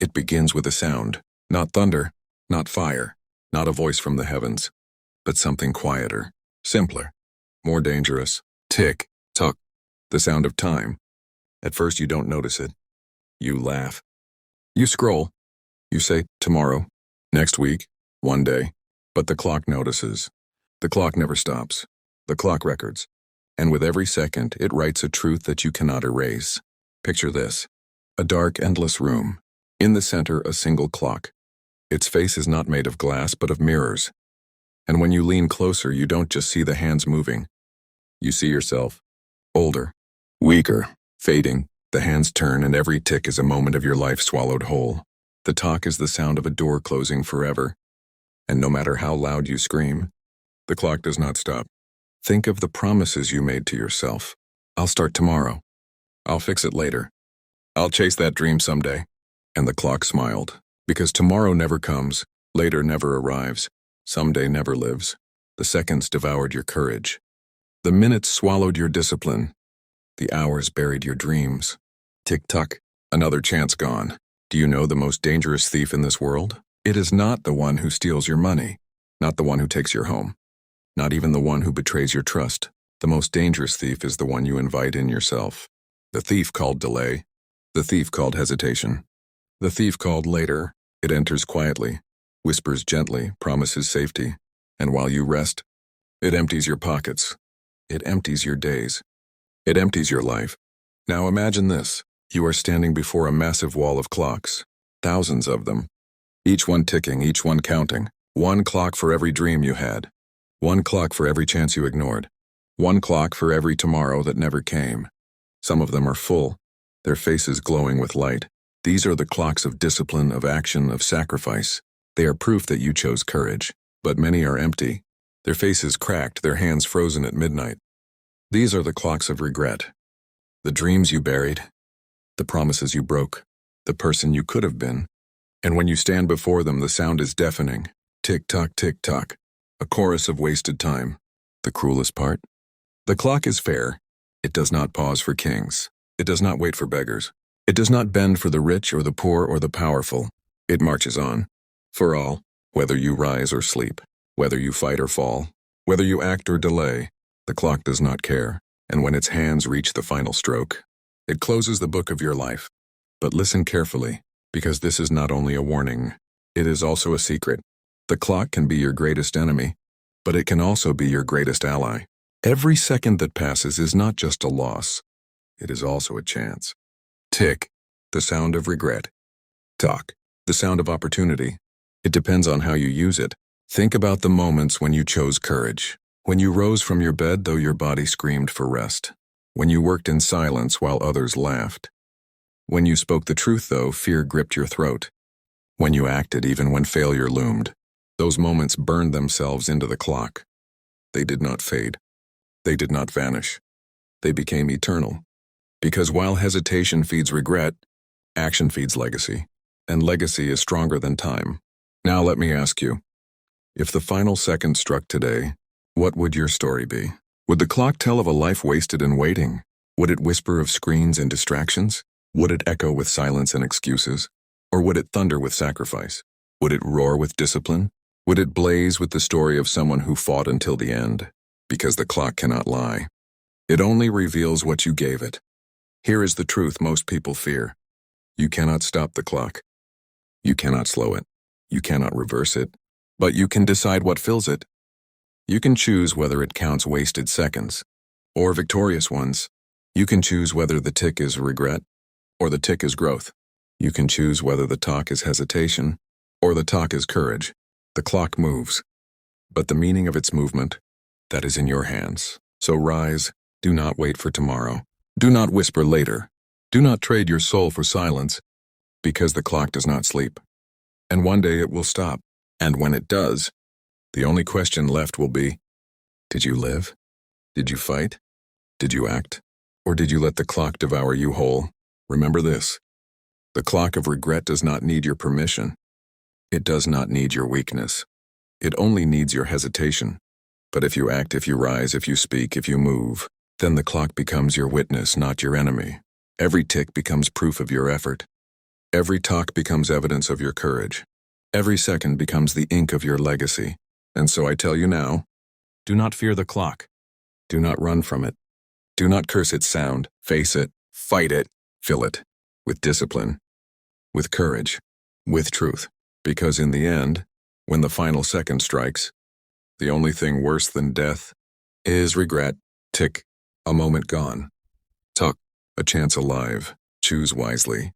It begins with a sound, not thunder, not fire, not a voice from the heavens, but something quieter, simpler, more dangerous. Tick, tock, the sound of time. At first you don't notice it. You laugh. You scroll. You say, tomorrow, next week, one day. But the clock notices. The clock never stops. The clock records. And with every second, it writes a truth that you cannot erase. Picture this. A dark, endless room. In the center, a single clock. Its face is not made of glass, but of mirrors. And when you lean closer, you don't just see the hands moving. You see yourself. Older. Weaker. Fading. The hands turn, and every tick is a moment of your life swallowed whole. The talk is the sound of a door closing forever. And no matter how loud you scream, the clock does not stop. Think of the promises you made to yourself. I'll start tomorrow. I'll fix it later. I'll chase that dream someday. And the clock smiled. Because tomorrow never comes, later never arrives, someday never lives. The seconds devoured your courage. The minutes swallowed your discipline. The hours buried your dreams. Tick-tock, another chance gone. Do you know the most dangerous thief in this world? It is not the one who steals your money, not the one who takes your home, not even the one who betrays your trust. The most dangerous thief is the one you invite in yourself. The thief called delay, the thief called hesitation, the thief called later. It enters quietly, whispers gently, promises safety, and while you rest, it empties your pockets. It empties your days. It empties your life. Now imagine this. You are standing before a massive wall of clocks, thousands of them, each one ticking, each one counting. One clock for every dream you had. One clock for every chance you ignored. One clock for every tomorrow that never came. Some of them are full, their faces glowing with light. These are the clocks of discipline, of action, of sacrifice. They are proof that you chose courage. But many are empty, their faces cracked, their hands frozen at midnight. These are the clocks of regret. The dreams you buried, the promises you broke, the person you could have been. And when you stand before them, the sound is deafening. Tick-tock, tick-tock, a chorus of wasted time. The cruelest part? The clock is fair. It does not pause for kings. It does not wait for beggars. It does not bend for the rich or the poor or the powerful. It marches on. For all, whether you rise or sleep, whether you fight or fall, whether you act or delay, the clock does not care. And when its hands reach the final stroke, it closes the book of your life. But listen carefully, because this is not only a warning, it is also a secret. The clock can be your greatest enemy, but it can also be your greatest ally. Every second that passes is not just a loss, it is also a chance. Tick, the sound of regret. Tock, the sound of opportunity. It depends on how you use it. Think about the moments when you chose courage. When you rose from your bed though your body screamed for rest. When you worked in silence while others laughed. When you spoke the truth though fear gripped your throat. When you acted even when failure loomed. Those moments burned themselves into the clock. They did not fade. They did not vanish. They became eternal. Because while hesitation feeds regret, action feeds legacy. And legacy is stronger than time. Now let me ask you, if the final second struck today, what would your story be? Would the clock tell of a life wasted in waiting? Would it whisper of screens and distractions? Would it echo with silence and excuses? Or would it thunder with sacrifice? Would it roar with discipline? Would it blaze with the story of someone who fought until the end? Because the clock cannot lie. It only reveals what you gave it. Here is the truth most people fear. You cannot stop the clock. You cannot slow it. You cannot reverse it. But you can decide what fills it. You can choose whether it counts wasted seconds or victorious ones. You can choose whether the tick is regret or the tick is growth. You can choose whether the talk is hesitation or the talk is courage. The clock moves, but the meaning of its movement, that is in your hands. So rise, do not wait for tomorrow. Do not whisper later. Do not trade your soul for silence, because the clock does not sleep. And one day it will stop, and when it does, the only question left will be, did you live? Did you fight? Did you act? Or did you let the clock devour you whole? Remember this. The clock of regret does not need your permission. It does not need your weakness. It only needs your hesitation. But if you act, if you rise, if you speak, if you move, then the clock becomes your witness, not your enemy. Every tick becomes proof of your effort. Every talk becomes evidence of your courage. Every second becomes the ink of your legacy. And so I tell you now, do not fear the clock. Do not run from it. Do not curse its sound. Face it, fight it, fill it, with discipline, with courage, with truth. Because in the end, when the final second strikes, the only thing worse than death is regret. Tick, a moment gone. Tuck, a chance alive. Choose wisely.